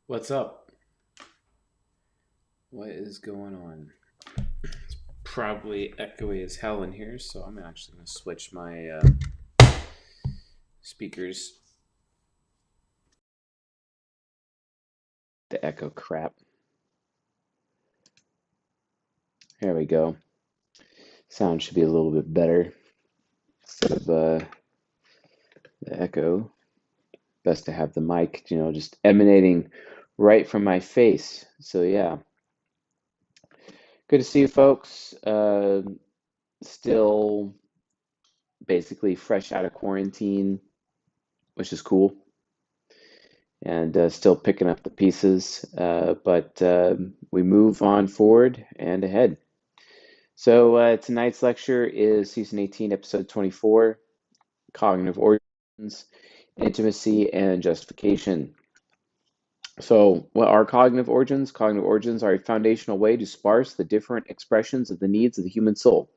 What's up? What is going on? It's probably echoey as hell in here, so I'm actually going to switch my speakers. The echo crap. There we go. Sound should be a little bit better instead of the echo. Best to have the mic, just emanating right from my face. So yeah, good to see you folks. Still basically fresh out of quarantine, which is cool. And still picking up the pieces, but we move on forward and ahead. So tonight's lecture is Season 18, Episode 24, Cognitive Origins, Intimacy, and Justification. So what are cognitive origins? Cognitive origins are a foundational way to sparse the different expressions of the needs of the human soul.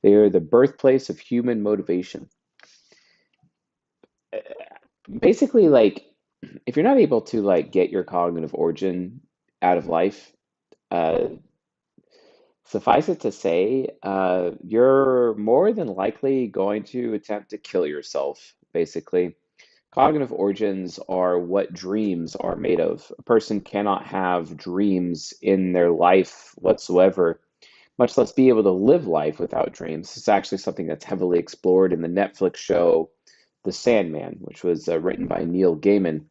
They are the birthplace of human motivation. Basically, like, if you're not able to get your cognitive origin out of life, uh, suffice it to say, you're more than likely going to attempt to kill yourself, basically. Cognitive origins are what dreams are made of. A person cannot have dreams in their life whatsoever, much less be able to live life without dreams. It's actually something that's heavily explored in the Netflix show The Sandman, which was written by Neil Gaiman.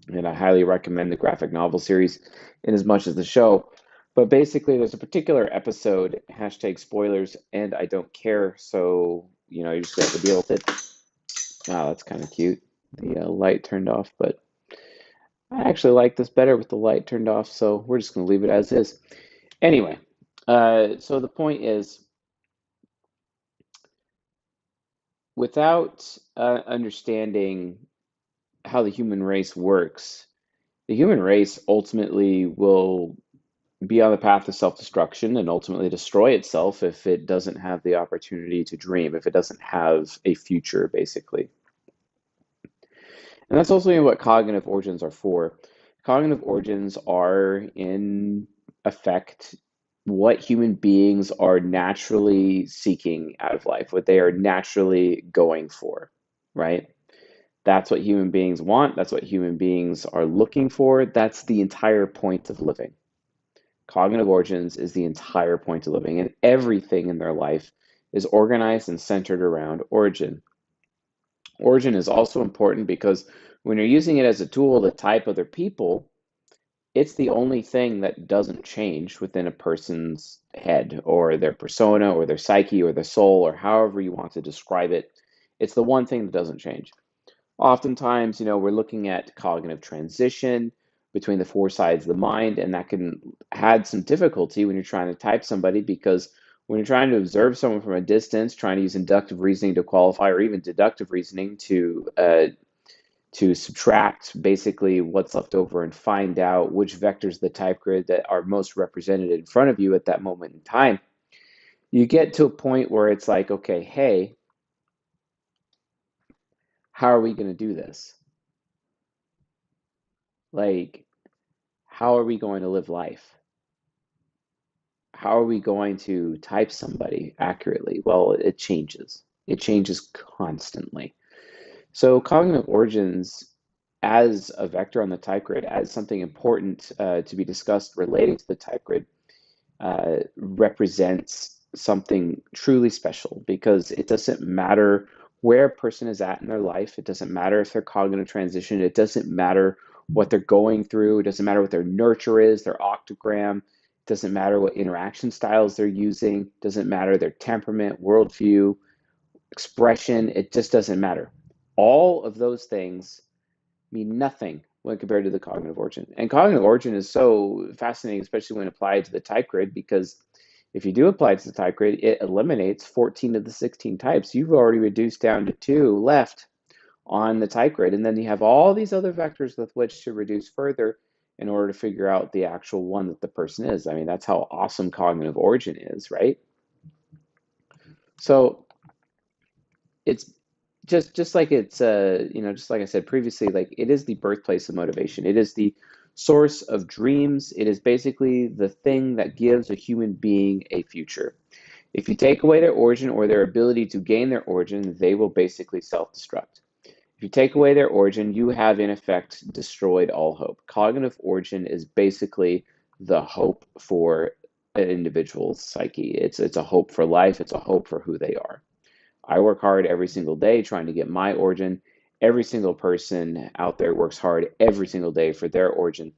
And I highly recommend the graphic novel series in as much as the show. But basically, there's a particular episode, hashtag spoilers, and I don't care, so, you just have to deal with it. Wow, that's kind of cute. The light turned off, but I actually like this better with the light turned off, so we're just going to leave it as is. Anyway, so the point is, without understanding how the human race works, the human race ultimately will be on the path of self-destruction and ultimately destroy itself if it doesn't have the opportunity to dream, if it doesn't have a future, basically. And that's also what cognitive origins are for. Cognitive origins are, in effect, what human beings are naturally seeking out of life, what they are naturally going for, right? That's what human beings want. That's what human beings are looking for. That's the entire point of living. Cognitive origins is the entire point of living, and everything in their life is organized and centered around origin. Origin is also important because when you're using it as a tool to type other people, it's the only thing that doesn't change within a person's head or their persona or their psyche or their soul or however you want to describe it. It's the one thing that doesn't change. Oftentimes, we're looking at cognitive transition between the four sides of the mind, and that can add some difficulty when you're trying to type somebody, because when you're trying to observe someone from a distance, trying to use inductive reasoning to qualify, or even deductive reasoning to subtract basically what's left over and find out which vectors of the type grid that are most represented in front of you at that moment in time, you get to a point where it's like, okay, hey, how are we going to do this? Like, how are we going to live life? How are we going to type somebody accurately? Well, it changes. It changes constantly. So cognitive origins as a vector on the type grid, as something important to be discussed relating to the type grid, represents something truly special, because it doesn't matter where a person is at in their life. It doesn't matter if they're cognitive transition. It doesn't matter what they're going through. It doesn't matter what their nurture is, their octogram. It doesn't matter what interaction styles they're using. It doesn't matter their temperament, worldview, expression. It just doesn't matter. All of those things mean nothing when compared to the cognitive origin. And cognitive origin is so fascinating, especially when applied to the type grid, because if you do apply it to the type grid, it eliminates 14 of the 16 types. You've already reduced down to 2 left on the type grid. And then you have all these other vectors with which to reduce further in order to figure out the actual one that the person is. I mean, that's how awesome cognitive origin is, right? So it's just like it's just like I said previously, like, it is the birthplace of motivation. It is the Source of dreams, it is basically the thing that gives a human being a future. If you take away their origin or their ability to gain their origin, they will basically self-destruct. If you take away their origin, you have in effect destroyed all hope. Cognitive origin is basically the hope for an individual's psyche. It's a hope for life, it's a hope for who they are. I work hard every single day trying to get my origin. Every single person out there works hard every single day for their origin.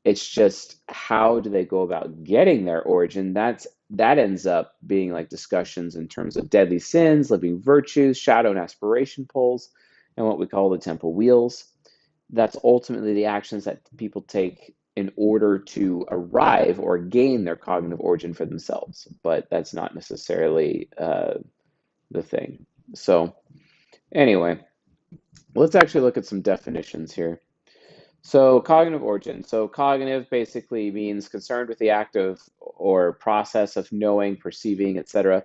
It's just how do they go about getting their origin? That ends up being like discussions in terms of deadly sins, living virtues, shadow and aspiration poles, and what we call the temple wheels. That's ultimately the actions that people take in order to arrive or gain their cognitive origin for themselves. But that's not necessarily the thing. So anyway, let's actually look at some definitions here. So cognitive origin. So cognitive basically means concerned with the act of or process of knowing, perceiving, etc.,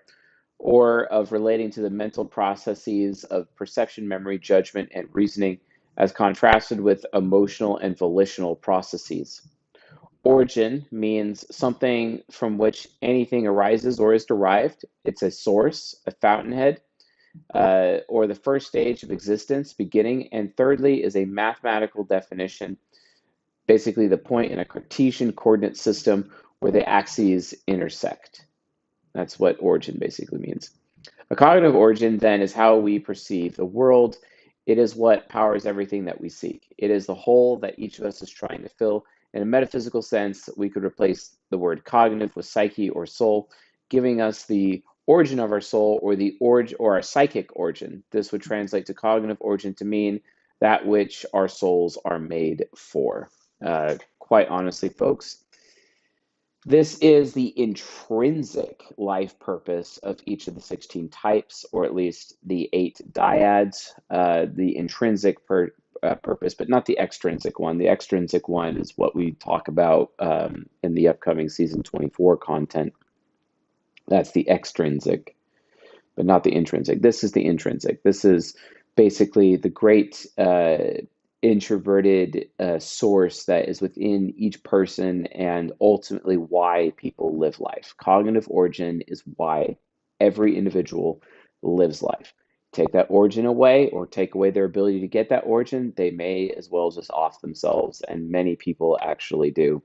or of relating to the mental processes of perception, memory, judgment, and reasoning, as contrasted with emotional and volitional processes. Origin means something from which anything arises or is derived. It's a source, a fountainhead, or the first stage of existence, beginning. And thirdly is a mathematical definition, basically the point in a Cartesian coordinate system where the axes intersect. That's what origin basically means. A cognitive origin then is how we perceive the world. It is what powers everything that we seek. It is the hole that each of us is trying to fill. In a metaphysical sense, we could replace the word cognitive with psyche or soul, giving us the origin of our soul or the origin or our psychic origin. This would translate to cognitive origin to mean that which our souls are made for. Quite honestly, folks, this is the intrinsic life purpose of each of the 16 types, or at least the 8 dyads, the intrinsic purpose, but not the extrinsic one. The extrinsic one is what we talk about in the upcoming season 24 content. That's the extrinsic, but not the intrinsic. This is the intrinsic. This is basically the great introverted source that is within each person and ultimately why people live life. Cognitive origin is why every individual lives life. Take that origin away or take away their ability to get that origin, they may as well just off themselves, and many people actually do.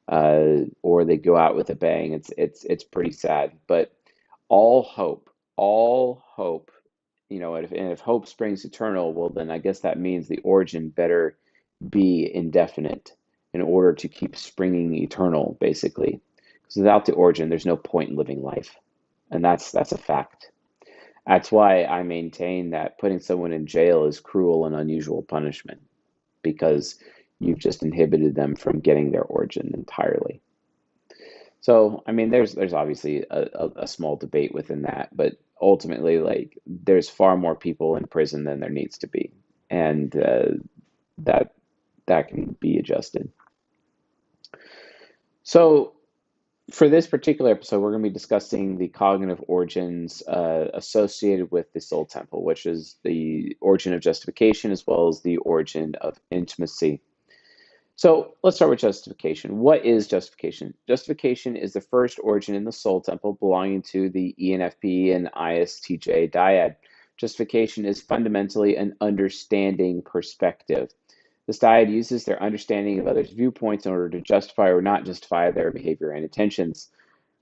Or they go out with a bang. It's pretty sad, but all hope, and if hope springs eternal, well, then I guess that means the origin better be indefinite in order to keep springing eternal, basically. Because without the origin, there's no point in living life, and that's a fact. That's why I maintain that putting someone in jail is cruel and unusual punishment, because you've just inhibited them from getting their origin entirely. So, I mean, there's obviously a small debate within that, but ultimately, like, there's far more people in prison than there needs to be, and that that can be adjusted. So, for this particular episode, we're going to be discussing the cognitive origins associated with the Soul Temple, which is the origin of justification as well as the origin of intimacy. So let's start with justification. What is justification? Justification is the first origin in the Soul Temple belonging to the ENFP and ISTJ dyad. Justification is fundamentally an understanding perspective. This dyad uses their understanding of others' viewpoints in order to justify or not justify their behavior and intentions,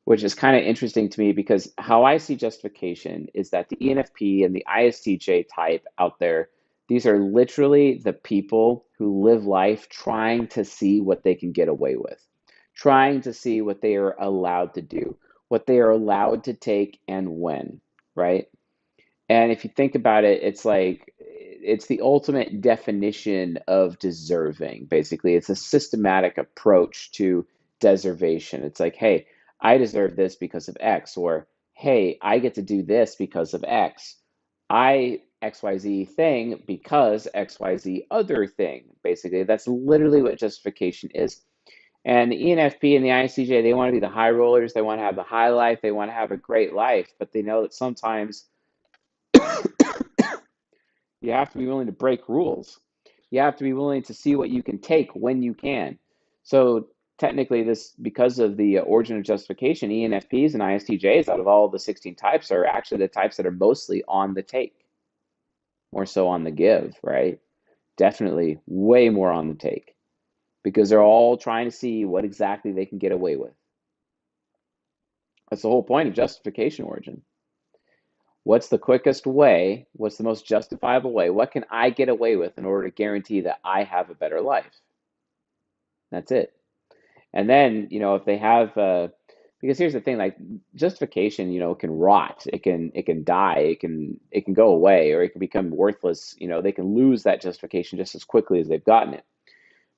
which is kind of interesting to me because how I see justification is that the ENFP and the ISTJ type out there, these are literally the people who live life trying to see what they can get away with, trying to see what they are allowed to do, what they are allowed to take and when, right? And if you think about it, it's like it's the ultimate definition of deserving, basically. It's a systematic approach to deservation. It's like, hey, I deserve this because of X, or hey, I get to do this because of X. I XYZ thing because XYZ other thing. Basically, that's literally what justification is. And the ENFP and the ICJ, they want to be the high rollers. They want to have the high life. They want to have a great life, but they know that sometimes you have to be willing to break rules. You have to be willing to see what you can take when you can. So technically, this because of the origin of justification, ENFPs and ISTJs, out of all the 16 types, are actually the types that are mostly on the take, more so on the give, right? Definitely way more on the take because they're all trying to see what exactly they can get away with. That's the whole point of justification origin. What's the quickest way? What's the most justifiable way? What can I get away with in order to guarantee that I have a better life? That's it. And then, if they have, because here's the thing, like justification, can rot, it can die, it can go away, or it can become worthless. They can lose that justification just as quickly as they've gotten it.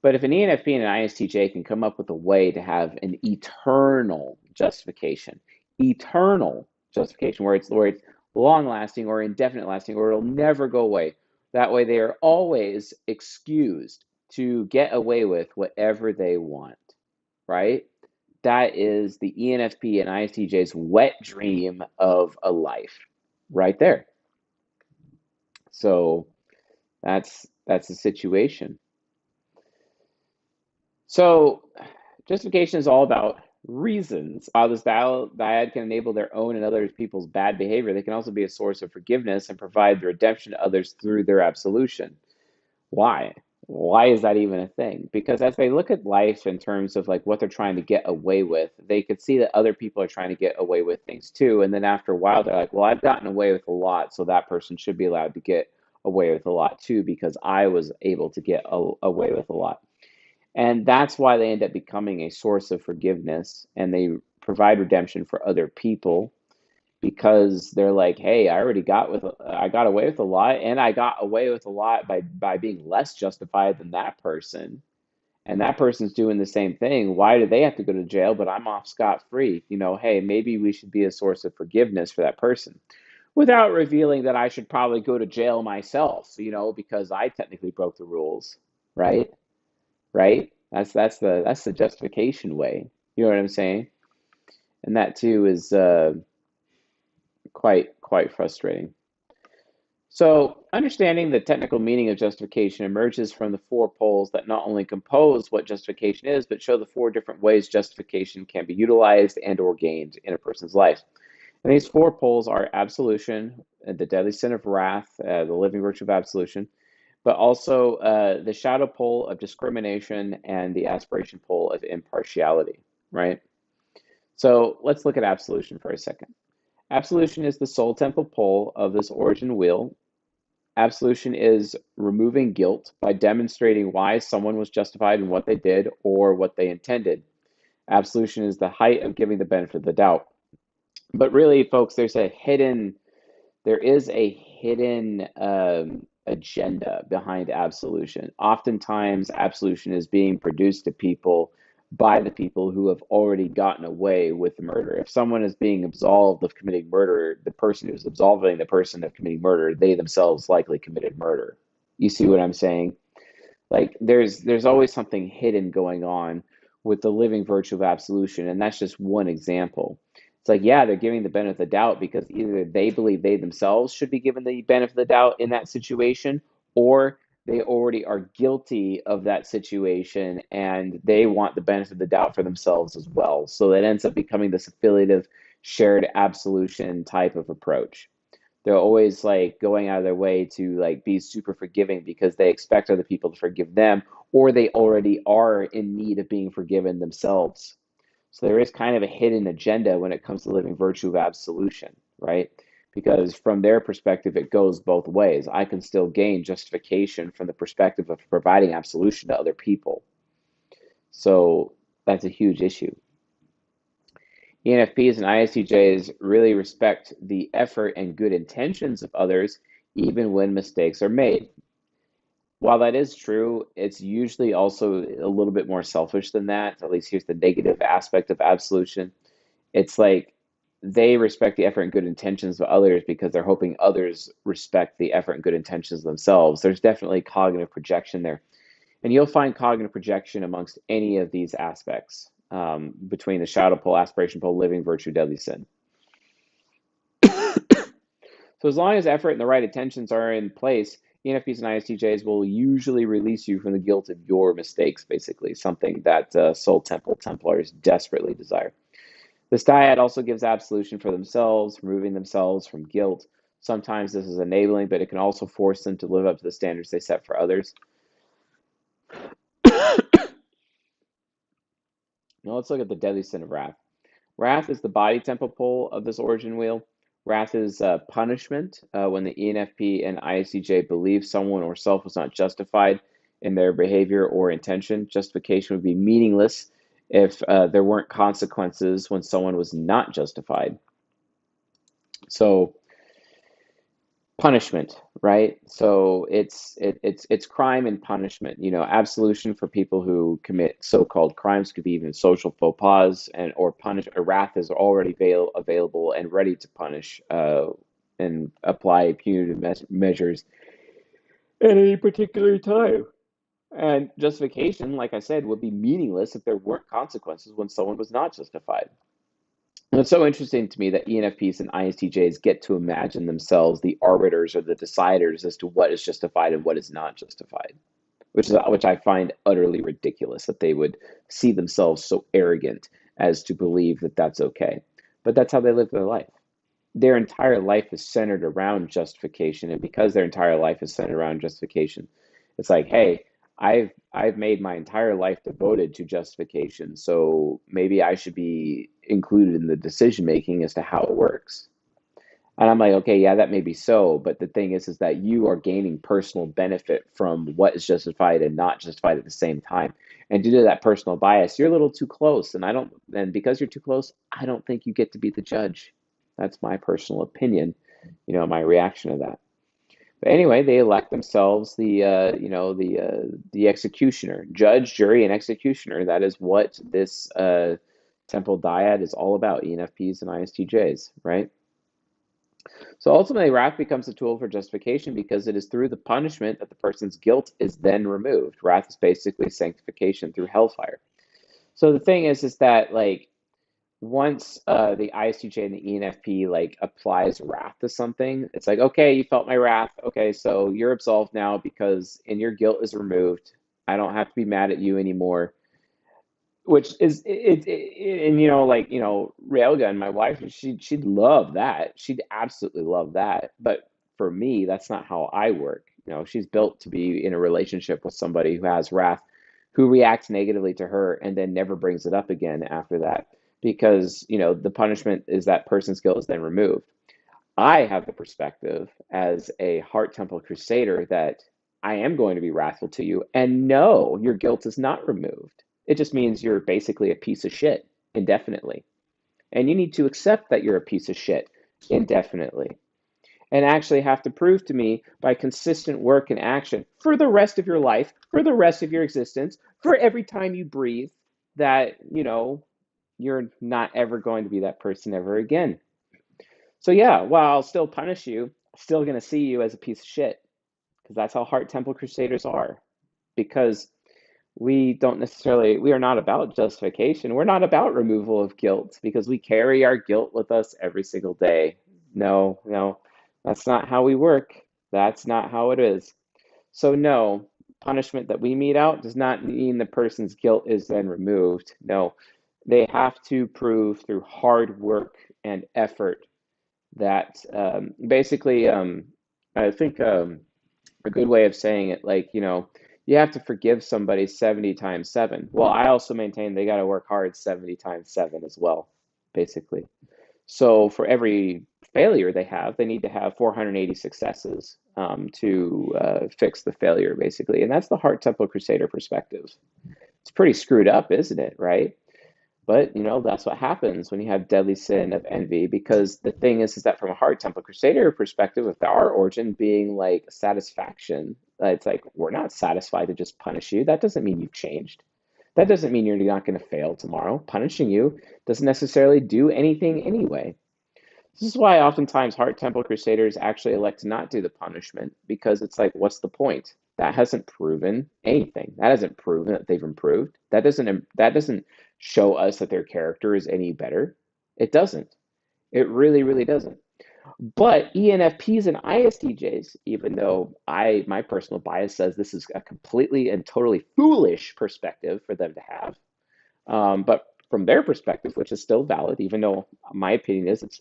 But if an ENFP and an ISTJ can come up with a way to have an eternal justification where it's long lasting or indefinite lasting, or it'll never go away. That way they are always excused to get away with whatever they want, right? That is the ENFP and ISTJ's wet dream of a life right there. So that's the situation. So justification is all about reasons. While this dyad can enable their own and other people's bad behavior, they can also be a source of forgiveness and provide the redemption to others through their absolution. Why? Why is that even a thing? Because as they look at life in terms of like what they're trying to get away with, they could see that other people are trying to get away with things too. And then after a while, they're like, well, I've gotten away with a lot, so that person should be allowed to get away with a lot too, because I was able to get away with a lot. And that's why they end up becoming a source of forgiveness and they provide redemption for other people because they're like, hey, I got away with a lot, and I got away with a lot by being less justified than that person. And that person's doing the same thing. Why do they have to go to jail, but I'm off scot-free? Hey, maybe we should be a source of forgiveness for that person without revealing that I should probably go to jail myself, because I technically broke the rules, right? Right? That's the justification way. You know what I'm saying? And that too is quite frustrating. So, understanding the technical meaning of justification emerges from the four poles that not only compose what justification is, but show the four different ways justification can be utilized and or gained in a person's life. And these four poles are absolution, the deadly sin of wrath, the living virtue of absolution, but also the shadow pole of discrimination and the aspiration pole of impartiality, right? So let's look at absolution for a second. Absolution is the soul temple pole of this origin wheel. Absolution is removing guilt by demonstrating why someone was justified in what they did or what they intended. Absolution is the height of giving the benefit of the doubt. But really, folks, there is a hidden agenda behind absolution. Oftentimes, absolution is being produced to people by the people who have already gotten away with murder. If someone is being absolved of committing murder, the person who's absolving the person of committing murder, they themselves likely committed murder. You see what I'm saying? Like there's always something hidden going on with the living virtue of absolution, and that's just one example. It's like, yeah, they're giving the benefit of the doubt because either they believe they themselves should be given the benefit of the doubt in that situation, or they already are guilty of that situation and they want the benefit of the doubt for themselves as well. So that ends up becoming this affiliative shared absolution type of approach. They're always like going out of their way to like be super forgiving because they expect other people to forgive them, or they already are in need of being forgiven themselves. So there is kind of a hidden agenda when it comes to living virtue of absolution, right? Because from their perspective, it goes both ways. I can still gain justification from the perspective of providing absolution to other people. So that's a huge issue. ENFPs and ISTJs really respect the effort and good intentions of others, even when mistakes are made. While that is true, it's usually also a little bit more selfish than that. At least here's the negative aspect of absolution. It's like they respect the effort and good intentions of others because they're hoping others respect the effort and good intentions of themselves. There's definitely cognitive projection there. And you'll find cognitive projection amongst any of these aspects between the shadow pole, aspiration pole, living virtue, deadly sin. So as long as effort and the right intentions are in place, ENFPs and ISTJs will usually release you from the guilt of your mistakes, basically, something that Soul Temple Templars desperately desire. This dyad also gives absolution for themselves, removing themselves from guilt. Sometimes this is enabling, but it can also force them to live up to the standards they set for others. Now let's look at the deadly sin of wrath. Wrath is the body tempo pole of this origin wheel. Wrath is punishment when the ENFP and ISTJ believe someone or self was not justified in their behavior or intention. Justification would be meaningless if there weren't consequences when someone was not justified. So punishment, right? So it's crime and punishment. Absolution for people who commit so-called crimes could be even social faux pas, and or punish. A wrath is already available and ready to punish and apply punitive measures at any particular time. And justification, like I said, would be meaningless if there weren't consequences when someone was not justified. And it's so interesting to me that ENFPs and ISTJs get to imagine themselves the arbiters or the deciders as to what is justified and what is not justified, which I find utterly ridiculous that they would see themselves so arrogant as to believe that that's okay. But that's how they live their life. Their entire life is centered around justification, and because their entire life is centered around justification, it's like, hey, I've made my entire life devoted to justification, so maybe I should be included in the decision making as to how it works. And I'm like, okay, yeah, that may be so, but the thing is that you are gaining personal benefit from what is justified and not justified at the same time. And due to that personal bias, you're a little too close, and because you're too close, I don't think you get to be the judge. That's my personal opinion, my reaction to that. But anyway, they elect themselves the executioner, judge, jury, and executioner. That is what this temple dyad is all about, ENFPs and ISTJs, right? So ultimately, wrath becomes a tool for justification because it is through the punishment that the person's guilt is then removed. Wrath is basically sanctification through hellfire. So the thing is that like once the ISTJ and the ENFP like applies wrath to something, it's like, okay, you felt my wrath. Okay, so you're absolved now because and your guilt is removed. I don't have to be mad at you anymore. Which is and Railgun, my wife, she'd love that. She'd absolutely love that. But for me, that's not how I work. She's built to be in a relationship with somebody who has wrath, who reacts negatively to her and then never brings it up again after that. Because, the punishment is that person's guilt is then removed. I have the perspective as a Heart Temple Crusader that I am going to be wrathful to you, and no, your guilt is not removed. It just means you're basically a piece of shit indefinitely. And you need to accept that you're a piece of shit indefinitely. And actually have to prove to me by consistent work and action for the rest of your life, for the rest of your existence, for every time you breathe, that, you're not ever going to be that person ever again. So yeah, while I'll still punish you, I'm still going to see you as a piece of shit because that's how Heart Temple Crusaders are. Because we are not about justification. We're not about removal of guilt because we carry our guilt with us every single day. No, no, that's not how we work. That's not how it is. So no, punishment that we mete out does not mean the person's guilt is then removed. No, they have to prove through hard work and effort that basically, I think a good way of saying it, like, you have to forgive somebody 70 times 7. Well, I also maintain they got to work hard 70 times 7 as well, basically. So for every failure they have, they need to have 480 successes to fix the failure, basically. And that's the Heart Temple Crusader perspective. It's pretty screwed up, isn't it, right? But that's what happens when you have deadly sin of envy, because the thing is that from a Heart Temple Crusader perspective, with our origin being like satisfaction, it's like we're not satisfied to just punish you. That doesn't mean you've changed. That doesn't mean you're not going to fail tomorrow. Punishing you doesn't necessarily do anything anyway. This is why oftentimes Heart Temple Crusaders actually elect to not do the punishment, because it's like, what's the point? That hasn't proven anything. That hasn't proven that they've improved. That doesn't show us that their character is any better. It doesn't. It really, really doesn't. But ENFPs and ISTJs, even though my personal bias says this is a completely and totally foolish perspective for them to have, but from their perspective, which is still valid, even though my opinion is it's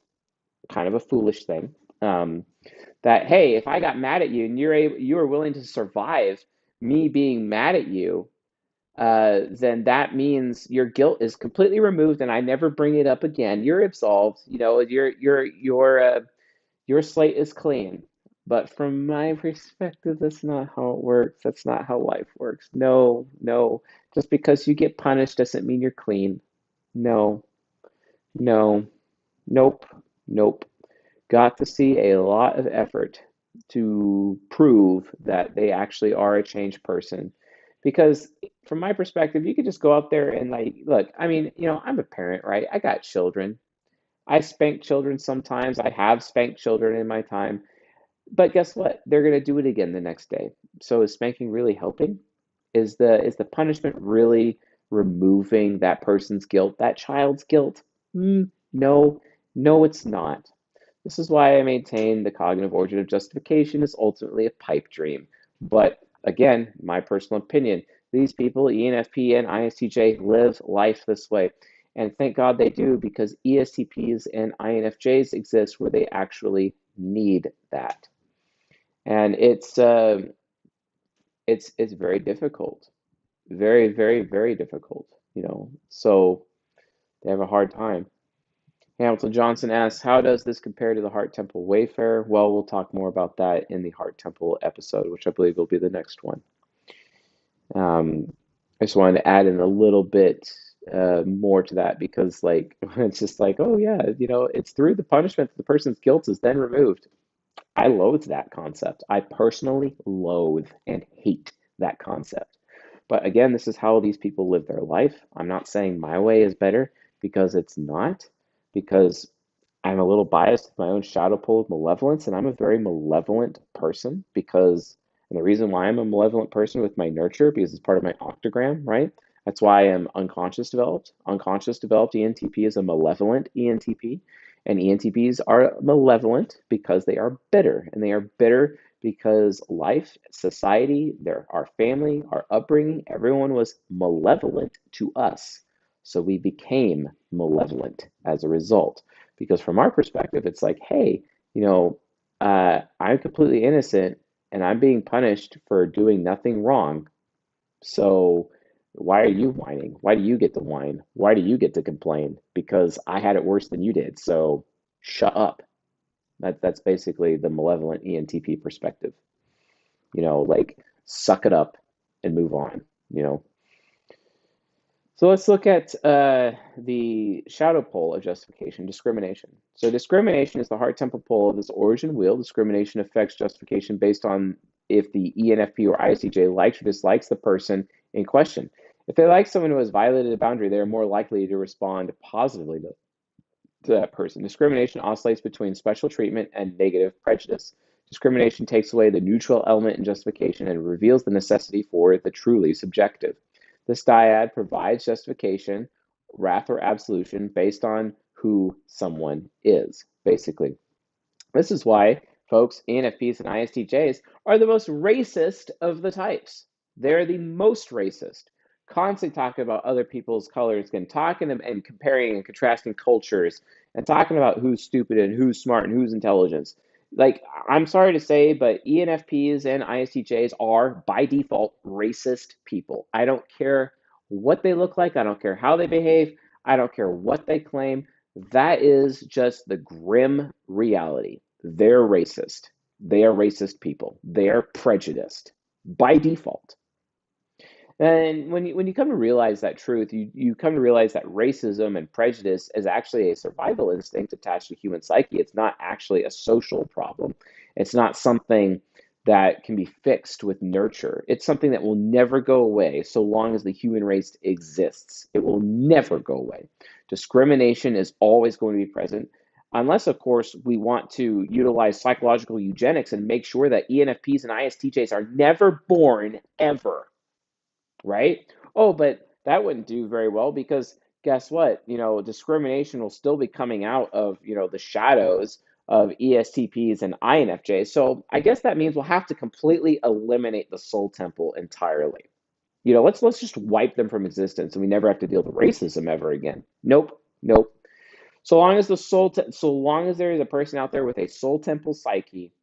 kind of a foolish thing, um, that hey, if I got mad at you and you were willing to survive me being mad at you, then that means your guilt is completely removed and I never bring it up again. You're absolved. You know, your slate is clean. But from my perspective, that's not how it works. That's not how life works. No, no. Just because you get punished doesn't mean you're clean. No, no, nope, nope. Got to see a lot of effort to prove that they actually are a changed person. Because from my perspective, you could just go out there and like, look, I mean, I'm a parent, right? I got children. I spank children sometimes. I have spanked children in my time. But guess what? They're going to do it again the next day. So is spanking really helping? Is the punishment really removing that person's guilt, that child's guilt? No, no, it's not. This is why I maintain the cognitive origin of justification is ultimately a pipe dream. But again, my personal opinion, these people, ENFP and ISTJ, live life this way. And thank God they do because ESTPs and INFJs exist where they actually need that. And it's very difficult. Very, very, very difficult. So they have a hard time. Hamilton Johnson asks, how does this compare to the Heart Temple Wayfarer? Well, we'll talk more about that in the Heart Temple episode, which I believe will be the next one. I just wanted to add in a little bit more to that because, like, it's just like, oh yeah, it's through the punishment that the person's guilt is then removed. I loathe that concept. I personally loathe and hate that concept. But again, this is how these people live their life. I'm not saying my way is better because it's not, because I'm a little biased with my own shadow pull of malevolence, and I'm a very malevolent person and the reason why I'm a malevolent person with my nurture, because it's part of my octogram, right? That's why I'm unconscious developed. Unconscious developed ENTP is a malevolent ENTP. And ENTPs are malevolent because they are bitter, and they are bitter because life, society, our family, our upbringing, everyone was malevolent to us. So we became malevolent as a result. Because from our perspective, it's like, hey, I'm completely innocent and I'm being punished for doing nothing wrong. So why are you whining? Why do you get to whine? Why do you get to complain? Because I had it worse than you did. So shut up. That's basically the malevolent ENTP perspective. Like suck it up and move on, you know. So let's look at the shadow pole of justification, discrimination. So discrimination is the heart temple pole of this origin wheel. Discrimination affects justification based on if the ENFP or ISTJ likes or dislikes the person in question. If they like someone who has violated a boundary, they are more likely to respond positively to that person. Discrimination oscillates between special treatment and negative prejudice. Discrimination takes away the neutral element in justification and reveals the necessity for the truly subjective. This dyad provides justification, wrath, or absolution based on who someone is, basically. This is why, folks, ENFPs and ISTJs are the most racist of the types. They're the most racist. Constantly talking about other people's colors and talking and comparing and contrasting cultures and talking about who's stupid and who's smart and who's intelligent. Like, I'm sorry to say, but ENFPs and ISTJs are, by default, racist people. I don't care what they look like. I don't care how they behave. I don't care what they claim. That is just the grim reality. They're racist. They are racist people. They are prejudiced by default. And when you come to realize that truth, you come to realize that racism and prejudice is actually a survival instinct attached to human psyche. It's not actually a social problem. It's not something that can be fixed with nurture. It's something that will never go away so long as the human race exists. It will never go away. Discrimination is always going to be present, unless, of course, we want to utilize psychological eugenics and make sure that ENFPs and ISTJs are never born ever, right? Oh, but that wouldn't do very well because guess what? Discrimination will still be coming out of, the shadows of ESTPs and INFJs. So I guess that means we'll have to completely eliminate the soul temple entirely. Let's just wipe them from existence, and we never have to deal with racism ever again. Nope, nope. So long as there is a person out there with a soul temple psyche,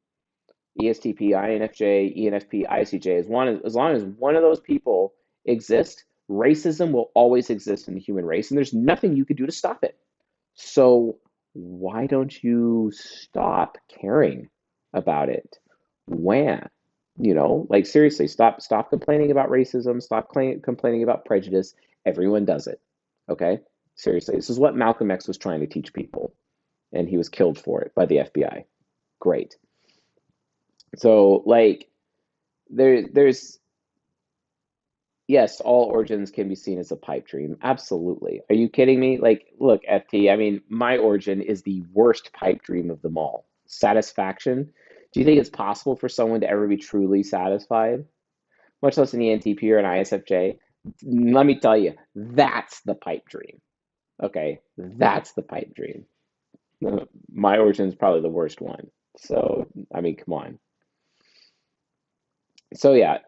ESTP, INFJ, ENFP, ICJ, as long as one of those people exist, racism will always exist in the human race, and there's nothing you could do to stop it. So why don't you stop caring about it? When? Like seriously, stop complaining about racism, stop complaining about prejudice. Everyone does it. Okay? Seriously, this is what Malcolm X was trying to teach people, and he was killed for it by the FBI. Great. So like there's yes, all origins can be seen as a pipe dream. Absolutely. Are you kidding me? Like, look, FT, I mean, my origin is the worst pipe dream of them all. Satisfaction. Do you think it's possible for someone to ever be truly satisfied? Much less an ENTP or an ISFJ? Let me tell you, that's the pipe dream. Okay, that's the pipe dream. My origin is probably the worst one. So, I mean, come on. So yeah,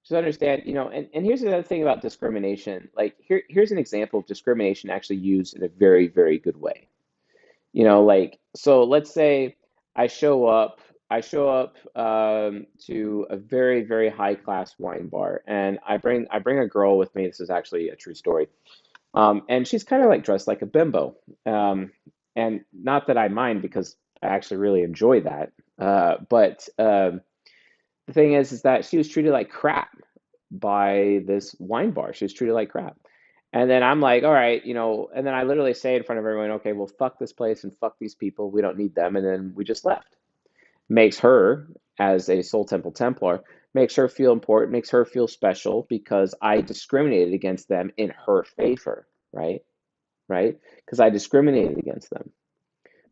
just understand, and here's another thing about discrimination. Like here's an example of discrimination actually used in a very, very good way. Like so let's say I show up to a very, very high class wine bar, and I bring a girl with me. This is actually a true story. And she's kind of like dressed like a bimbo. And not that I mind because I actually really enjoy that. But the thing is that she was treated like crap by this wine bar. She was treated like crap. And then I'm like, all right, and then I literally say in front of everyone, okay, well, fuck this place and fuck these people. We don't need them. And then we just left. Makes her, as a Soul Temple Templar, makes her feel important, makes her feel special because I discriminated against them in her favor, right? Right? Because I discriminated against them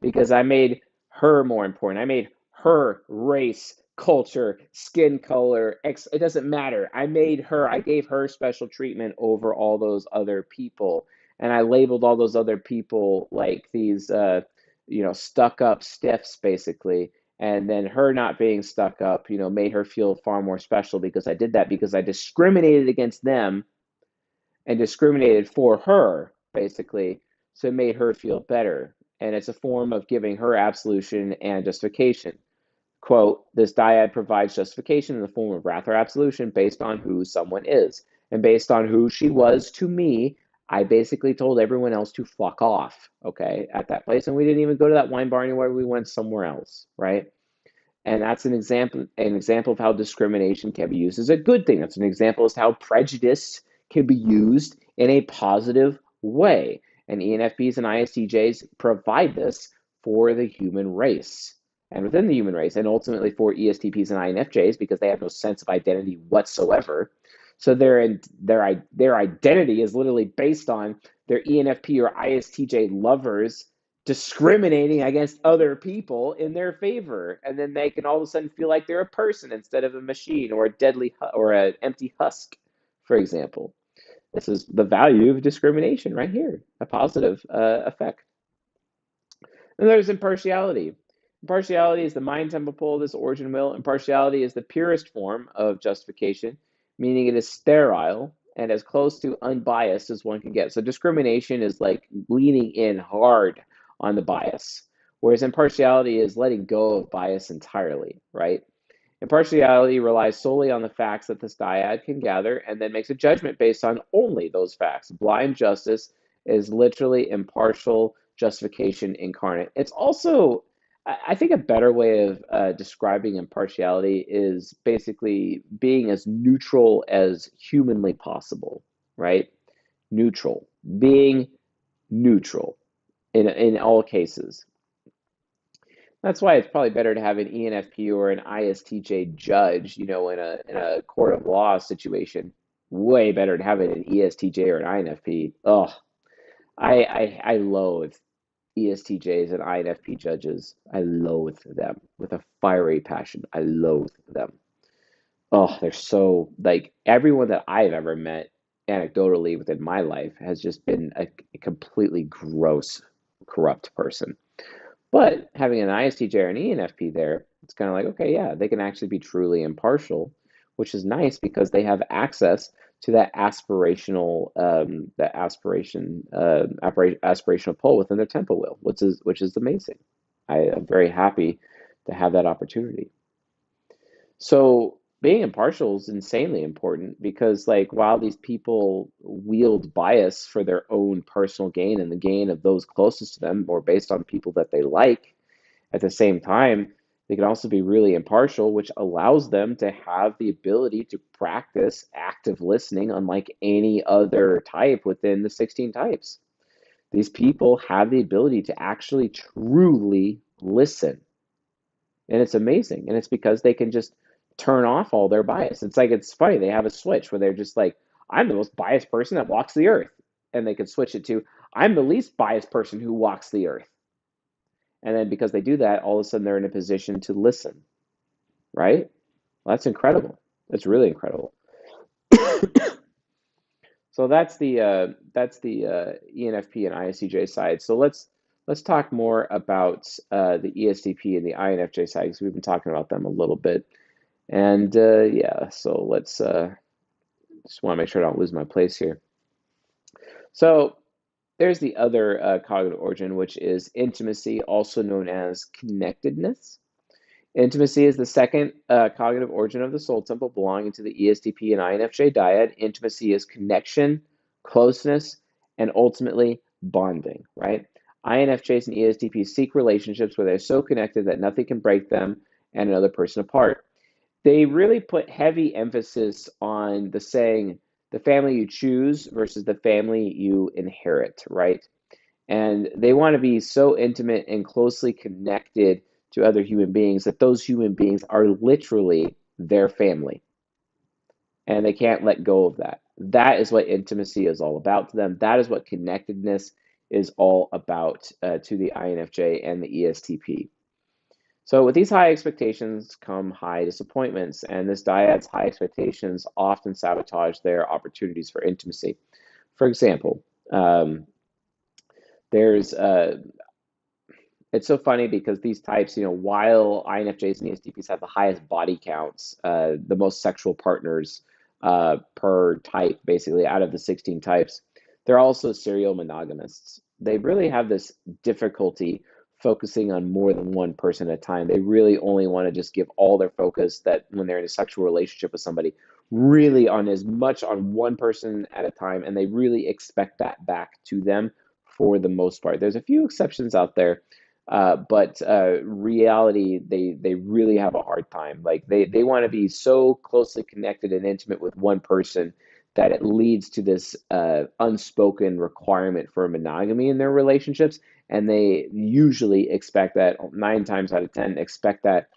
because I made her more important. I made her race, culture, skin color, it doesn't matter. I gave her special treatment over all those other people. And I labeled all those other people like these, stuck up stiffs, basically. And then her not being stuck up, made her feel far more special because I did that because I discriminated against them and discriminated for her, basically. So it made her feel better. And it's a form of giving her absolution and justification. Quote, this dyad provides justification in the form of wrath or absolution based on who someone is. And based on who she was to me, I basically told everyone else to fuck off, okay, at that place. And we didn't even go to that wine bar anywhere. We went somewhere else, right? And that's an example of how discrimination can be used as a good thing. That's an example as to how prejudice can be used in a positive way. And ENFPs and ISTJs provide this for the human race and within the human race, and ultimately for ESTPs and INFJs because they have no sense of identity whatsoever. So their identity is literally based on their ENFP or ISTJ lovers discriminating against other people in their favor, and then they can all of a sudden feel like they're a person instead of a machine or a deadly or an empty husk, for example. This is the value of discrimination right here, a positive effect. And there's impartiality. Impartiality is the mind temple pole of this origin will. Impartiality is the purest form of justification, meaning it is sterile and as close to unbiased as one can get. So discrimination is like leaning in hard on the bias, whereas impartiality is letting go of bias entirely, right? Impartiality relies solely on the facts that this dyad can gather and then makes a judgment based on only those facts. Blind justice is literally impartial justification incarnate. It's also, I think, a better way of describing impartiality is basically being as neutral as humanly possible, right? Neutral, being neutral in all cases. That's why it's probably better to have an ENFP or an ISTJ judge, in a court of law situation. Way better to have it an ESTJ or an INFP. Oh, I loathe ESTJs and INFP judges. I loathe them with a fiery passion. I loathe them. Oh, they're so like everyone that I've ever met anecdotally within my life has just been a completely gross, corrupt person. But having an ISTJ or an ENFP there, it's kind of like, okay, yeah, they can actually be truly impartial, which is nice because they have access to that aspirational pull within their tempo wheel, which is amazing. I am very happy to have that opportunity. So being impartial is insanely important because, like, while these people wield bias for their own personal gain and the gain of those closest to them, or based on people that they like, at the same time, they can also be really impartial, which allows them to have the ability to practice active listening unlike any other type within the 16 types. These people have the ability to actually truly listen. And it's amazing. And it's because they can just turn off all their bias. It's funny. They have a switch where they're just like, I'm the most biased person that walks the earth. And they can switch it to, I'm the least biased person who walks the earth. And then because they do that, all of a sudden they're in a position to listen, right? Well, that's incredible. That's really incredible. So that's the ENFP and ISTJ side. So let's talk more about the ESTP and the INFJ side because we've been talking about them a little bit. And yeah, so let's just want to make sure I don't lose my place here. So there's the other cognitive origin, which is intimacy, also known as connectedness. Intimacy is the second cognitive origin of the soul temple belonging to the ESTP and INFJ dyad. Intimacy is connection, closeness, and ultimately bonding, right? INFJs and ESTPs seek relationships where they're so connected that nothing can break them and another person apart. They really put heavy emphasis on the saying, the family you choose versus the family you inherit, right? And they want to be so intimate and closely connected to other human beings that those human beings are literally their family. And they can't let go of that. That is what intimacy is all about to them. That is what connectedness is all about to the INFJ and the ESTP. So with these high expectations come high disappointments, and this dyad's high expectations often sabotage their opportunities for intimacy. For example, there's it's so funny because these types, while INFJs and ESTPs have the highest body counts, the most sexual partners per type, basically out of the 16 types, they're also serial monogamists. They really have this difficulty focusing on more than one person at a time. They really only want to just give all their focus that when they're in a sexual relationship with somebody, really on as much on one person at a time, and they really expect that back to them for the most part. There's a few exceptions out there, but reality, they really have a hard time. Like they want to be so closely connected and intimate with one person that it leads to this unspoken requirement for monogamy in their relationships, and they usually expect that 9 times out of 10 expect that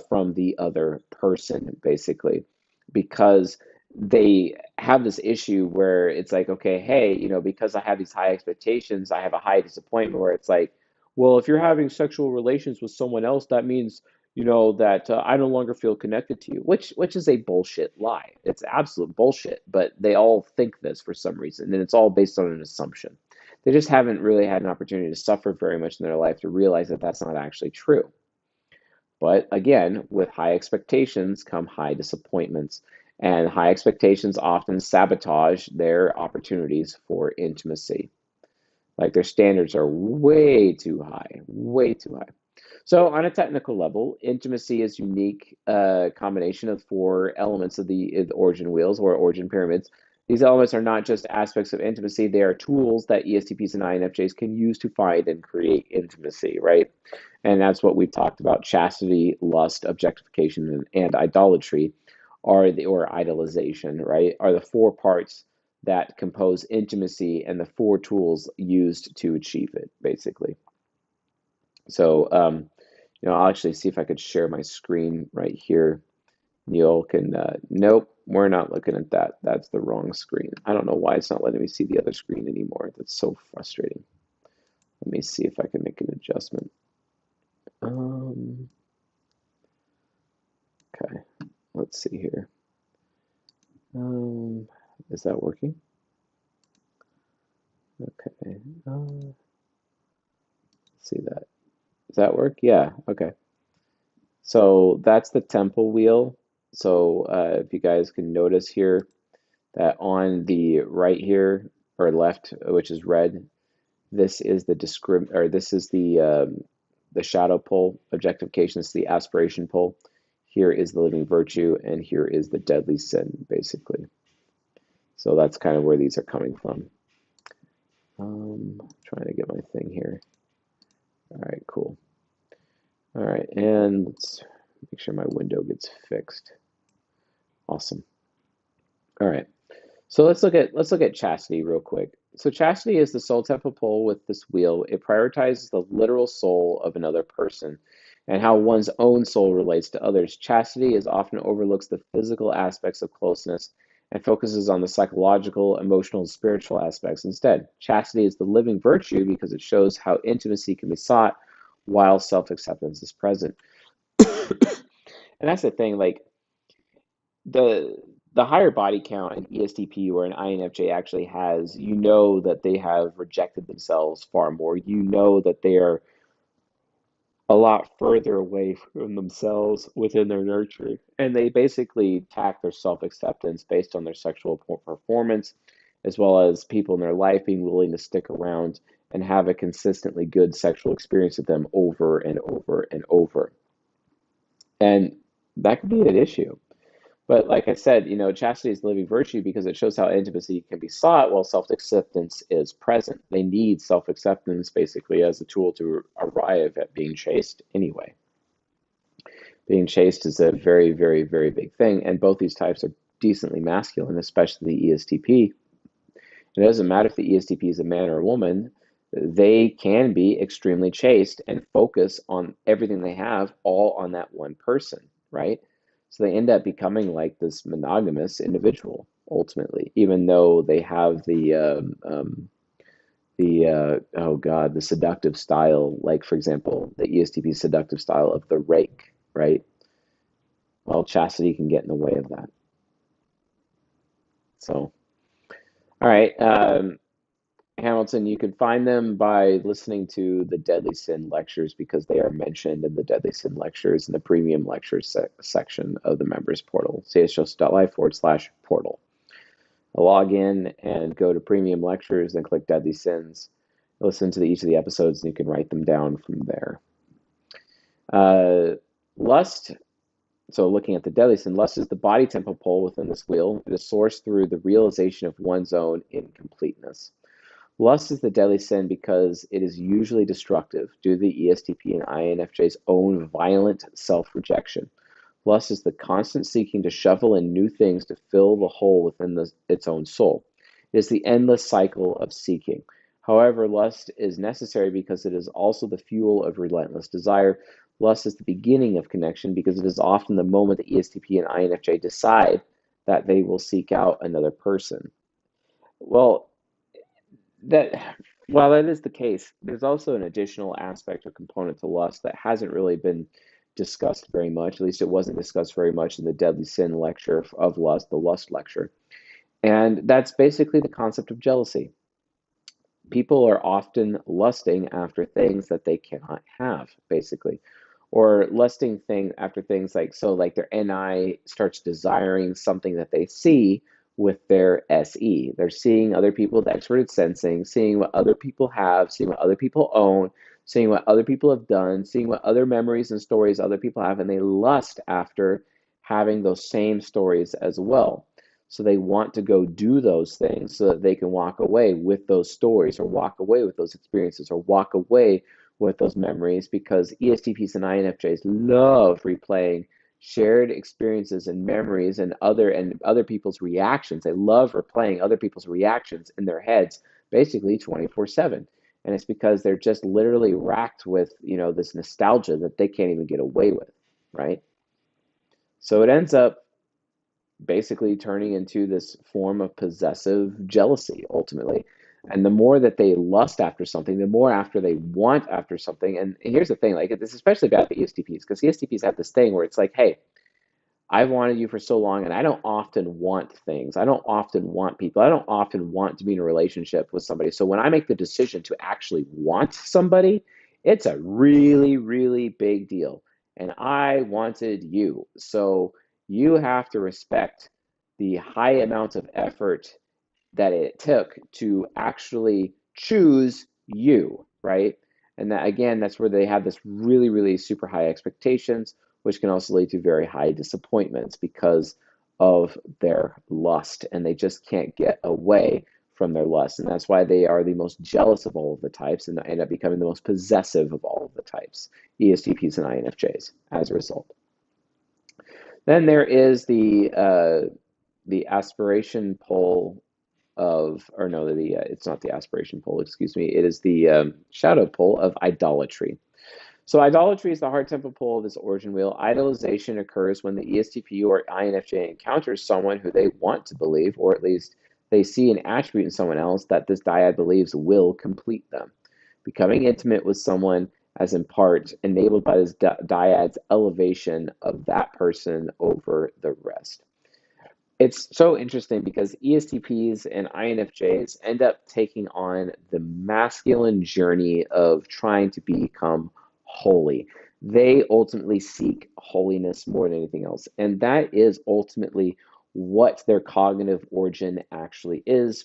from the other person, basically, because they have this issue where it's like, okay, hey, because I have these high expectations, I have a high disappointment where it's like, well, if you're having sexual relations with someone else, that means, that I no longer feel connected to you, which is a bullshit lie. It's absolute bullshit, but they all think this for some reason, and it's all based on an assumption. They just haven't really had an opportunity to suffer very much in their life to realize that that's not actually true. But again, with high expectations come high disappointments, and high expectations often sabotage their opportunities for intimacy. Like their standards are way too high, way too high. So, on a technical level, intimacy is unique combination of four elements of the origin wheels or origin pyramids. These elements are not just aspects of intimacy; they are tools that ESTPs and INFJs can use to find and create intimacy, right? And that's what we've talked about: chastity, lust, objectification, and idolatry, or idolization, right? Are the four parts that compose intimacy and the four tools used to achieve it, basically. So, I'll actually see if I could share my screen right here. Neil can, nope, we're not looking at that. That's the wrong screen. I don't know why it's not letting me see the other screen anymore. That's so frustrating. Let me see if I can make an adjustment. Okay, let's see here. Is that working? Okay, see that. Does that work? Yeah, okay. So that's the temple wheel. So if you guys can notice here that on the right here or left, which is red, this is the shadow pole. Objectification is the aspiration pole. Here is the living virtue, and here is the deadly sin, basically. So that's kind of where these are coming from. Trying to get my thing here. All right, cool. All right, and let's make sure my window gets fixed. Awesome. All right. So let's look at chastity real quick. So chastity is the soul temple pole with this wheel. It prioritizes the literal soul of another person and how one's own soul relates to others. Chastity is often overlooks the physical aspects of closeness and focuses on the psychological, emotional, and spiritual aspects instead. Chastity is the living virtue because it shows how intimacy can be sought while self-acceptance is present. And that's the thing, like the the higher body count an ESTP or an INFJ actually has, you know that they have rejected themselves far more. You know that they are a lot further away from themselves within their nurture. And they basically tack their self-acceptance based on their sexual performance, as well as people in their life being willing to stick around and have a consistently good sexual experience with them over and over and over. And that could be an issue. But like I said, chastity is the living virtue because it shows how intimacy can be sought while self-acceptance is present. They need self-acceptance basically as a tool to arrive at being chaste anyway. Being chaste is a very, very, very big thing, and both these types are decently masculine, especially the ESTP. It doesn't matter if the ESTP is a man or a woman, they can be extremely chaste and focus on everything they have all on that one person, right? So they end up becoming like this monogamous individual ultimately, even though they have the seductive style, like for example, the ESTP seductive style of the rake, right? Well, chastity can get in the way of that. So, all right. Hamilton, you can find them by listening to the Deadly Sin lectures because they are mentioned in the Deadly Sin lectures in the premium lectures section of the members portal, chs.life/portal. Log in and go to premium lectures and click Deadly Sins. Listen to each of the episodes and you can write them down from there. Lust. So looking at the deadly sin, lust is the body temple pole within this wheel. It is sourced through the realization of one's own incompleteness. Lust is the deadly sin because it is usually destructive due to the ESTP and INFJ's own violent self-rejection. Lust is the constant seeking to shovel in new things to fill the hole within its own soul. It is the endless cycle of seeking. However, lust is necessary because it is also the fuel of relentless desire. Lust is the beginning of connection because it is often the moment that ESTP and INFJ decide that they will seek out another person. Well, that while that is the case, there's also an additional aspect or component to lust that hasn't really been discussed very much. At least it wasn't discussed very much in the Deadly Sin lecture of lust, the lust lecture. And that's basically the concept of jealousy. People are often lusting after things that they cannot have, basically. Or lusting after things like, so like their NI starts desiring something that they see with their SE. They're seeing other people with extroverted sensing, seeing what other people have, seeing what other people own, seeing what other people have done, seeing what other memories and stories other people have, and they lust after having those same stories as well. So they want to go do those things so that they can walk away with those stories or walk away with those experiences or walk away with those memories because ESTPs and INFJs love replaying shared experiences and memories and other people's reactions. They love replaying other people's reactions in their heads basically 24/7. And it's because they're just literally racked with, this nostalgia that they can't even get away with, right? So it ends up basically turning into this form of possessive jealousy ultimately. And the more that they lust after something, the more after they want after something. And here's the thing, like it's especially about the ESTPs, because ESTPs have this thing where it's like, hey, I've wanted you for so long, and I don't often want things. I don't often want people. I don't often want to be in a relationship with somebody. So when I make the decision to actually want somebody, It's a really, really big deal. And I wanted you. So you have to respect the high amount of effort that it took to actually choose you, right? And that again, that's where they have this really, really super high expectations, which can also lead to very high disappointments because of their lust, and they just can't get away from their lust. And that's why they are the most jealous of all of the types and end up becoming the most possessive of all of the types, ESTPs and INFJs, as a result. Then there is the aspiration pole of, or no, it's not the aspiration pole, excuse me. It is the shadow pole of idolatry. So idolatry is the hard tempo pole of this origin wheel. Idolization occurs when the ESTP or INFJ encounters someone who they want to believe, or at least they see an attribute in someone else that this dyad believes will complete them. Becoming intimate with someone as in part enabled by this dyad's elevation of that person over the rest. It's so interesting because ESTPs and INFJs end up taking on the masculine journey of trying to become holy. They ultimately seek holiness more than anything else. And that is ultimately what their cognitive origin actually is,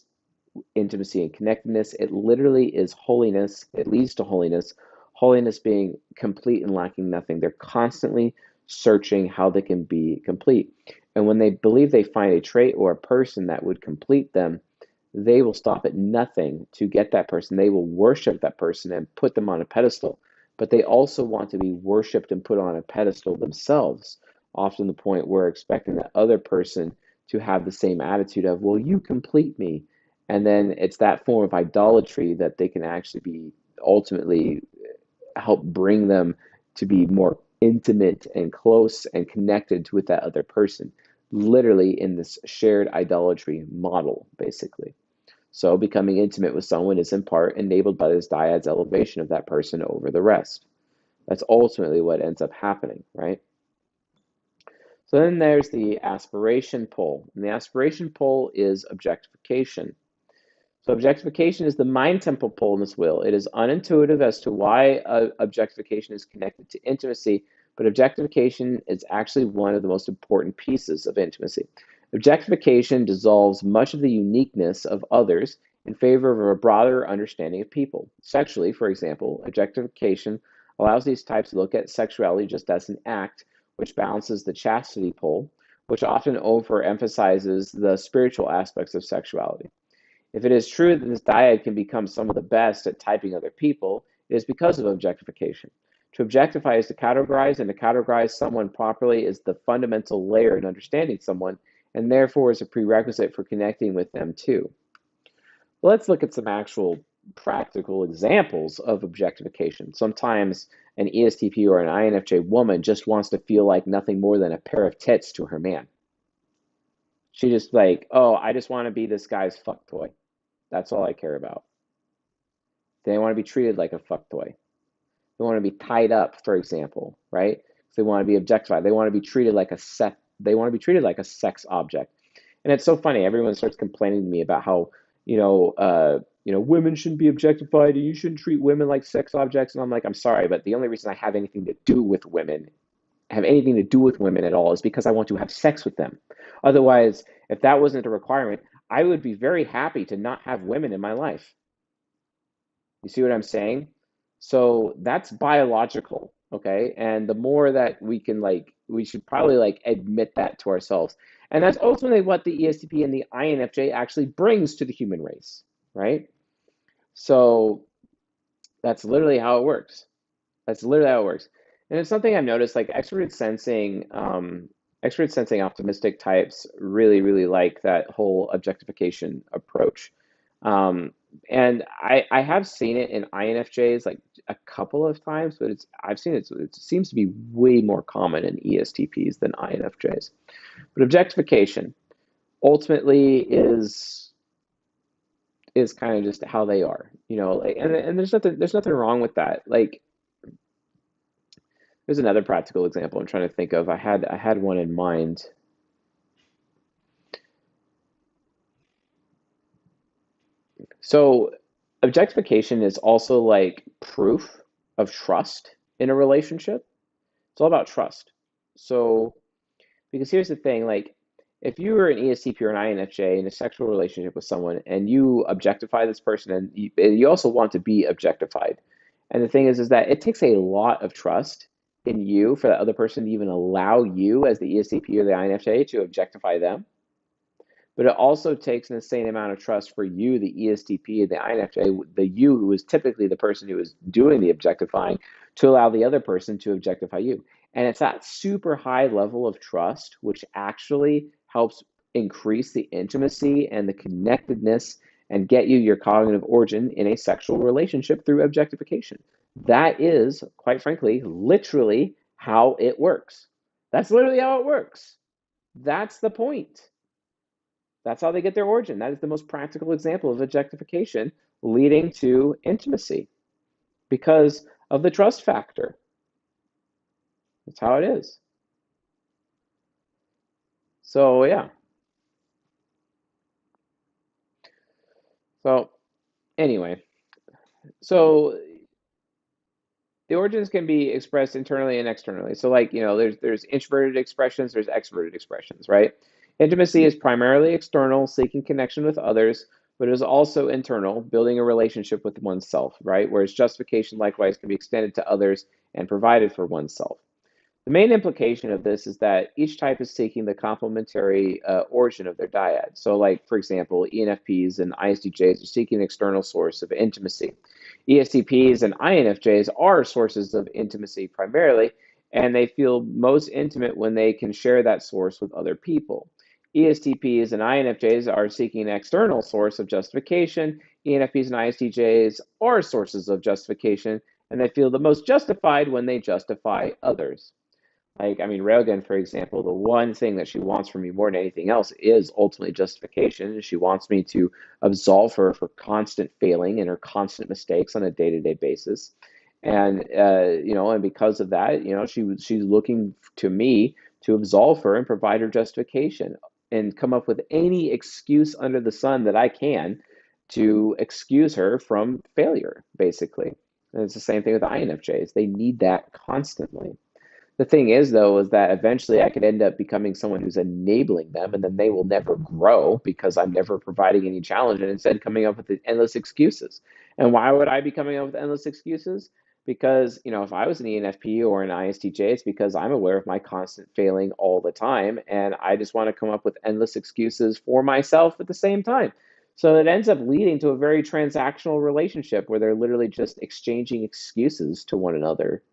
intimacy and connectedness. It literally is holiness. It leads to holiness. Holiness being complete and lacking nothing. They're constantly searching how they can be complete. And when they believe they find a trait or a person that would complete them, they will stop at nothing to get that person. They will worship that person and put them on a pedestal. But they also want to be worshiped and put on a pedestal themselves, often the point where expecting that other person to have the same attitude of, well, you complete me. And then it's that form of idolatry that they can actually be ultimately help bring them to be more intimate and close and connected with that other person, literally in this shared idolatry model, basically. So becoming intimate with someone is in part enabled by this dyad's elevation of that person over the rest. That's ultimately what ends up happening, right? So then there's the aspiration pole. And the aspiration pole is objectification. So objectification is the mind tempo pole in this wheel. It is unintuitive as to why objectification is connected to intimacy, but objectification is actually one of the most important pieces of intimacy. Objectification dissolves much of the uniqueness of others in favor of a broader understanding of people. Sexually, for example, objectification allows these types to look at sexuality just as an act, which balances the chastity pole, which often overemphasizes the spiritual aspects of sexuality. If it is true that this dyad can become some of the best at typing other people, it is because of objectification. To objectify is to categorize, and to categorize someone properly is the fundamental layer in understanding someone, and therefore is a prerequisite for connecting with them too. Well, let's look at some actual practical examples of objectification. Sometimes an ESTP or an INFJ woman just wants to feel like nothing more than a pair of tits to her man. She just like, oh, I just want to be this guy's fuck toy. That's all I care about. They want to be treated like a fuck toy. They want to be tied up, for example, right? So they want to be objectified. They want to be treated like a sex. They want to be treated like a sex object. And it's so funny. Everyone starts complaining to me about how women shouldn't be objectified, and you shouldn't treat women like sex objects. And I'm like, I'm sorry, but the only reason I have anything to do with women, at all, is because I want to have sex with them. Otherwise, if that wasn't a requirement, I would be very happy to not have women in my life. You see what I'm saying? So that's biological, okay? And the more that we can we should probably admit that to ourselves. And that's ultimately what the ESTP and the INFJ actually brings to the human race, right? So that's literally how it works. That's literally how it works. And it's something I've noticed, like extroverted sensing optimistic types really, really like that whole objectification approach. Um, and I have seen it in INFJs like a couple of times, but I've seen it seems to be way more common in ESTPs than INFJs. But objectification ultimately is kind of just how they are, and there's nothing wrong with that. Like there's another practical example I'm trying to think of. I had one in mind. So objectification is also like proof. of trust in a relationship. It's all about trust. So, because here's the thing, like if you were an ESTP or an INFJ in a sexual relationship with someone and you objectify this person and you also want to be objectified. And the thing is that it takes a lot of trust in you for that other person to even allow you as the ESTP or the INFJ to objectify them. But it also takes an insane amount of trust for you, the ESTP and the INFJ, the you who is typically the person who is doing the objectifying, to allow the other person to objectify you. And it's that super high level of trust which actually helps increase the intimacy and the connectedness and get you your cognitive origin in a sexual relationship through objectification. That is, quite frankly, literally how it works. That's literally how it works. That's the point. That's how they get their origin. That is the most practical example of objectification leading to intimacy because of the trust factor. That's how it is. So, yeah. So, anyway, so the origins can be expressed internally and externally. So, like, there's introverted expressions, there's extroverted expressions, right? Intimacy is primarily external, seeking connection with others, but it is also internal, building a relationship with oneself, right? Whereas justification likewise can be extended to others and provided for oneself. The main implication of this is that each type is seeking the complementary origin of their dyad. So, like, for example, ENFPs and ISTJs are seeking an external source of intimacy. ESTPs and INFJs are sources of intimacy primarily, and they feel most intimate when they can share that source with other people. ESTPs and INFJs are seeking an external source of justification. ENFPs and ISTJs are sources of justification, and they feel the most justified when they justify others. Like, I mean, Railgun, for example, the one thing that she wants from me more than anything else is ultimately justification. She wants me to absolve her for constant failing and her constant mistakes on a day-to-day basis. And and because of that, she's looking to me to absolve her and provide her justification and come up with any excuse under the sun that I can to excuse her from failure, basically. And it's the same thing with INFJs. They need that constantly. The thing is, though, is that eventually I could end up becoming someone who's enabling them, and then they will never grow because I'm never providing any challenge and instead coming up with endless excuses. And why would I be coming up with endless excuses? Because, if I was an ENFP or an ISTJ, it's because I'm aware of my constant failing all the time, and I just want to come up with endless excuses for myself at the same time. So it ends up leading to a very transactional relationship where they're literally just exchanging excuses to one another.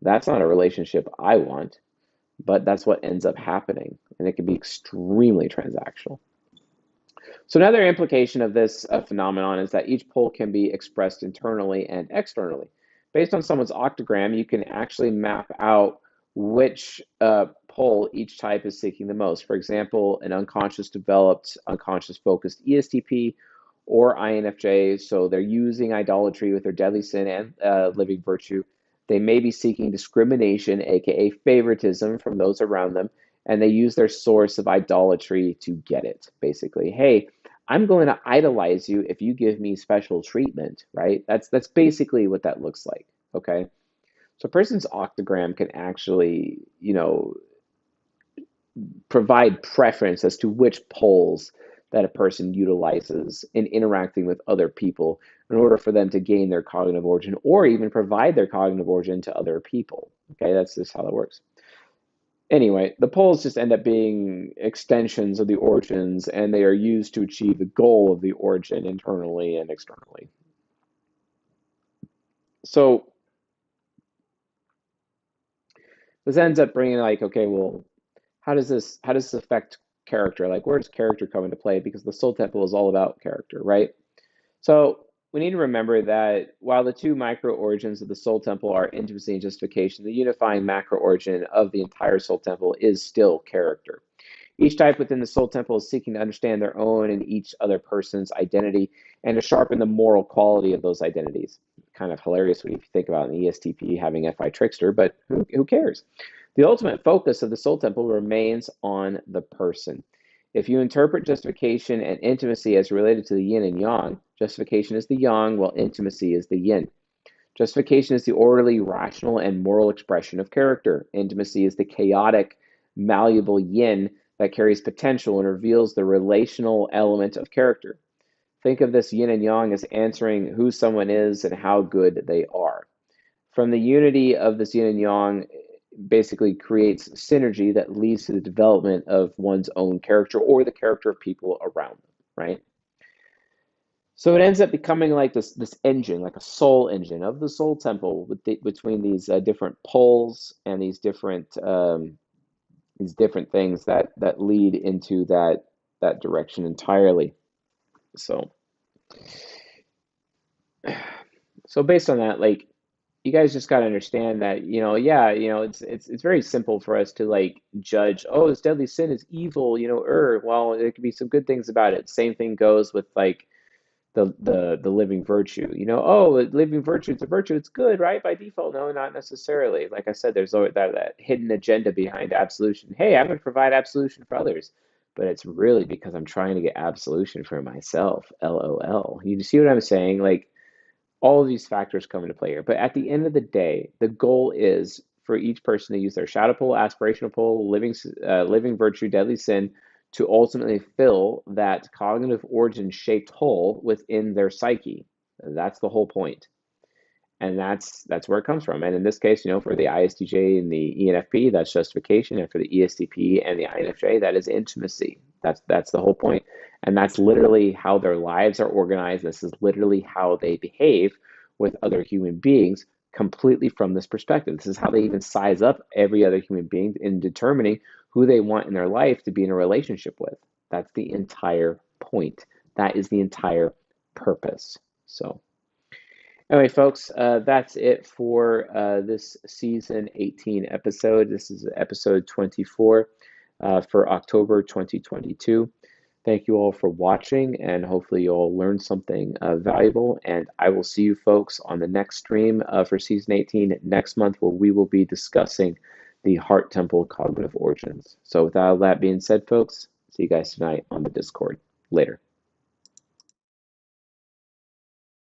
That's not a relationship I want, but that's what ends up happening, and it can be extremely transactional. So another implication of this phenomenon is that each pole can be expressed internally and externally. Based on someone's octogram, you can actually map out which pole each type is seeking the most. For example, an unconscious developed, unconscious focused ESTP or INFJ, so they're using idolatry with their deadly sin and living virtue. They may be seeking discrimination, aka favoritism from those around them, and they use their source of idolatry to get it. Basically, hey, I'm going to idolize you if you give me special treatment, right? That's basically what that looks like. Okay, so a person's octogram can actually, provide preference as to which poles that a person utilizes in interacting with other people in order for them to gain their cognitive origin or even provide their cognitive origin to other people. Okay, that's just how that works. Anyway, the poles just end up being extensions of the origins, and they are used to achieve the goal of the origin internally and externally. So this ends up bringing like, okay, well, how does this affect character? Like, where does character come into play? Because the Soul Temple is all about character, right? So we need to remember that while the two micro origins of the Soul Temple are intimacy and justification, the unifying macro origin of the entire Soul Temple is still character. Each type within the Soul Temple is seeking to understand their own and each other person's identity and to sharpen the moral quality of those identities. Kind of hilarious if you think about an ESTP having FI Trickster, but who cares? The ultimate focus of the Soul Temple remains on the person. If you interpret justification and intimacy as related to the yin and yang, justification is the yang while intimacy is the yin. Justification is the orderly, rational, and moral expression of character. Intimacy is the chaotic, malleable yin that carries potential and reveals the relational element of character. Think of this yin and yang as answering who someone is and how good they are. From the unity of this yin and yang basically creates synergy that leads to the development of one's own character or the character of people around them, right? So it ends up becoming like this engine, like a soul engine of the soul temple between these different poles and these different things that lead into that direction entirely. So so based on that, like you guys just got to understand that, yeah, it's very simple for us to like judge, oh, this deadly sin is evil, well, there could be some good things about it. Same thing goes with like the living virtue. Oh, living virtue, it's a virtue, it's good, right? By default. No, not necessarily. Like I said, there's always that hidden agenda behind absolution. Hey, I'm going to provide absolution for others, but it's really because I'm trying to get absolution for myself. LOL. You see what I'm saying? Like all of these factors come into play here. But at the end of the day, the goal is for each person to use their shadow pole, aspirational pole, living virtue, deadly sin, to ultimately fill that cognitive origin shaped hole within their psyche. That's the whole point. And that's where it comes from. And in this case, for the ISTJ and the ENFP, that's justification. And for the ESTP and the INFJ, that is intimacy. That's the whole point. And that's literally how their lives are organized. This is literally how they behave with other human beings, completely from this perspective. This is how they even size up every other human being in determining who they want in their life to be in a relationship with. That's the entire point. That is the entire purpose. So anyway, folks, that's it for this season 18 episode. This is episode 24 for October 2022. Thank you all for watching, and hopefully you all learned something valuable. And I will see you folks on the next stream for season 18 next month, where we will be discussing the Heart Temple Cognitive Origins. So with all that being said, folks, see you guys tonight on the Discord. Later.